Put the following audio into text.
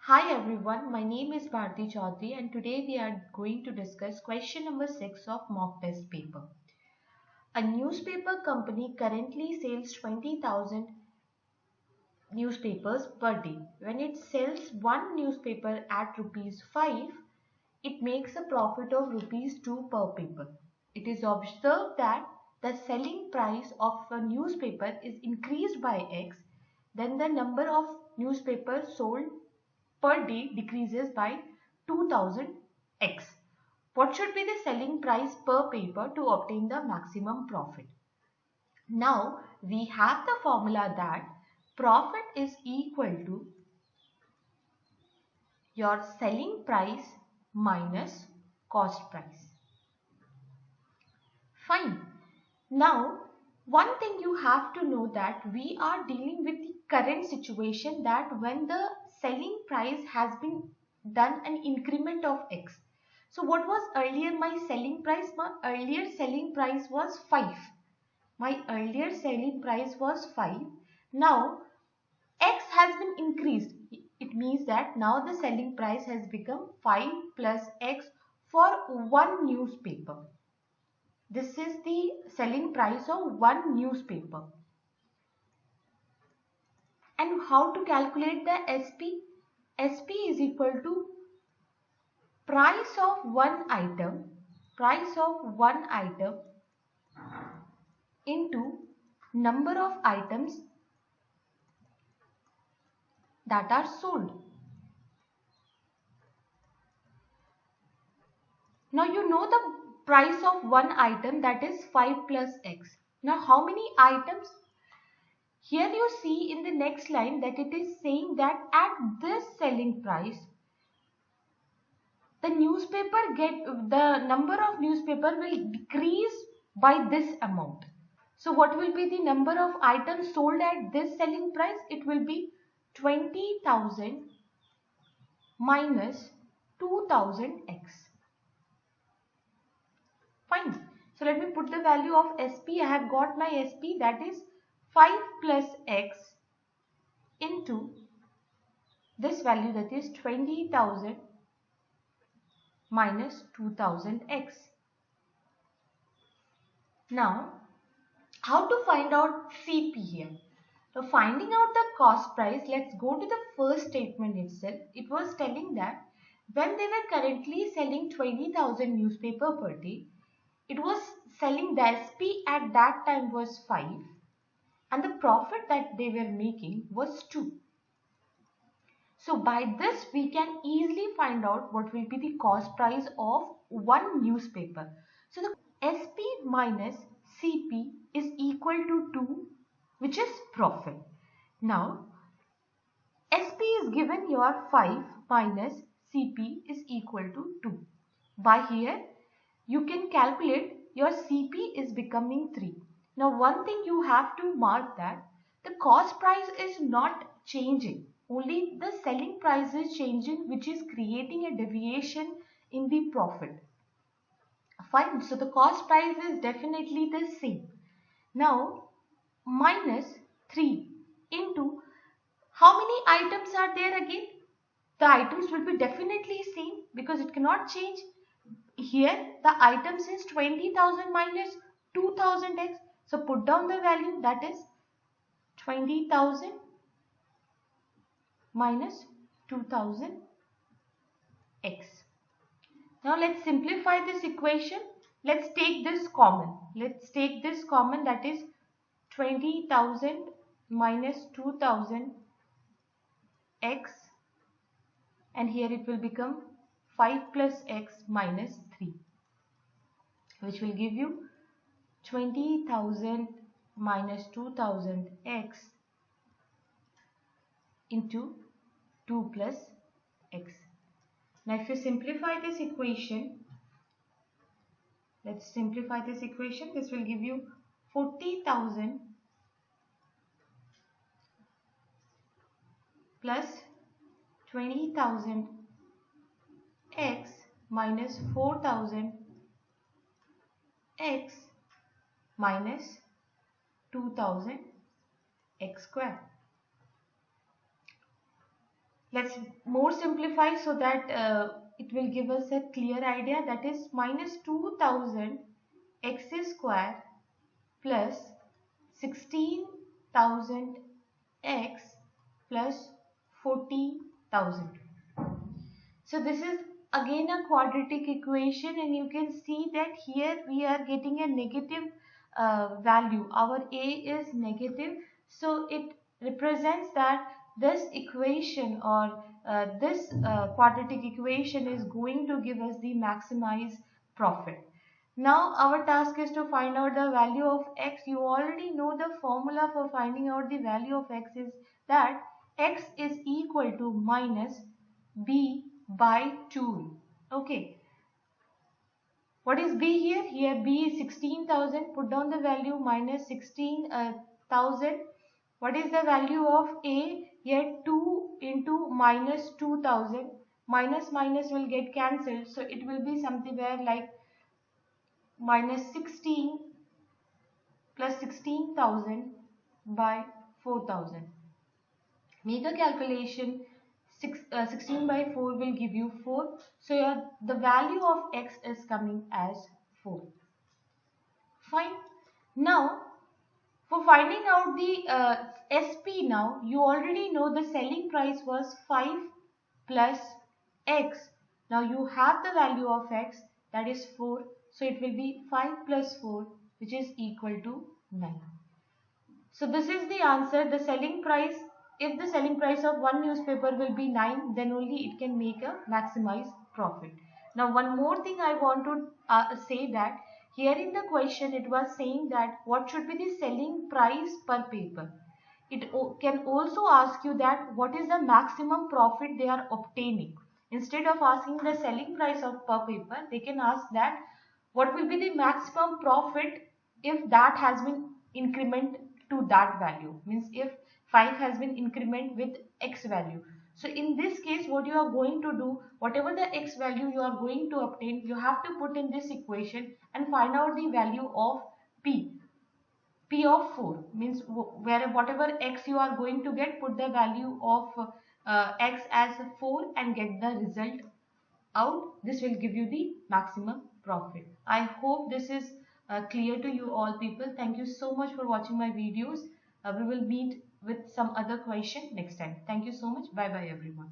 Hi everyone, my name is Bharti Chaudhary and today we are going to discuss question number 6 of mock test paper. A newspaper company currently sells 20,000 newspapers per day. When it sells one newspaper at rupees 5, it makes a profit of rupees 2 per paper. It is observed that the selling price of a newspaper is increased by X, then the number of newspapers sold per day decreases by 2000x. What should be the selling price per paper to obtain the maximum profit? Now we have the formula that profit is equal to your selling price minus cost price. Fine. Now, one thing you have to know that we are dealing with the current situation that when the selling price has been done an increment of X. So what was earlier my selling price? My earlier selling price was 5. My earlier selling price was 5. Now X has been increased. It means that now the selling price has become 5 plus X for one newspaper. This is the selling price of one newspaper. And how to calculate the SP? SP is equal to price of one item into number of items that are sold. Now you know the price of one item, that is 5 plus X. Now how many items? Here you see in the next line that it is saying that at this selling price, the number of newspaper will decrease by this amount. So what will be the number of items sold at this selling price? It will be 20,000 minus 2000x. Fine. So let me put the value of SP. I have got my SP, that is 5 plus x into this value, that is 20,000 minus 2000x. Now, how to find out CP here? So finding out the cost price, let's go to the first statement itself. It was telling that when they were currently selling 20,000 newspaper per day, it was selling, the SP at that time was 5 and the profit that they were making was 2. So by this we can easily find out what will be the cost price of one newspaper. So the SP minus CP is equal to 2, which is profit. Now SP is given your 5 minus CP is equal to 2. By here you can calculate your CP is becoming 3. Now one thing you have to mark that the cost price is not changing. Only the selling price is changing, which is creating a deviation in the profit. Fine. So the cost price is definitely the same. Now minus 3 into how many items are there again? The items will be definitely same because it cannot change. Here the items is 20,000 minus 2000x. So put down the value, that is 20,000 minus 2000x. Now let's simplify this equation. Let's take this common. That is 20,000 minus 2000x, and here it will become 5 plus x minus 3, which will give you 20,000 minus 2000x into 2 plus x. Now if you simplify this equation, let's simplify this equation. This will give you 40,000 plus 20,000 x minus 4,000 x minus 2000 x square. Let's more simplify so that it will give us a clear idea. That is minus 2000 x square plus 16,000 x plus 40,000. So this is again a quadratic equation, and you can see that here we are getting a negative value. Our a is negative, so it represents that this equation or this quadratic equation is going to give us the maximized profit. Now our task is to find out the value of x. You already know the formula for finding out the value of x is that x is equal to minus b by 2. Okay. What is b here? Here b is 16,000. Put down the value minus 16,000. What is the value of a? Here 2 into minus 2,000. Minus minus will get cancelled. So it will be somewhere like minus 16 plus 16,000 by 4,000. Make a calculation. 16 by 4 will give you 4. So the value of x is coming as 4. Fine. Now, for finding out the SP now, you already know the selling price was 5 plus x. Now you have the value of x, that is 4. So it will be 5 plus 4, which is equal to 9. So this is the answer. The selling price, if the selling price of one newspaper will be 9, then only it can make a maximized profit. Now one more thing I want to say that here in the question it was saying that what should be the selling price per paper. It can also ask you that what is the maximum profit they are obtaining. Instead of asking the selling price of per paper, they can ask that what will be the maximum profit if that has been increment to that value. Means if 5 has been increment with x value. So in this case, what you are going to do, whatever the x value you are going to obtain, you have to put in this equation and find out the value of p. P of 4 means where whatever x you are going to get, put the value of x as 4 and get the result out. This will give you the maximum profit. I hope this is clear to you all people. Thank you so much for watching my videos. We will meet with some other question next time. Thank you so much. Bye bye everyone.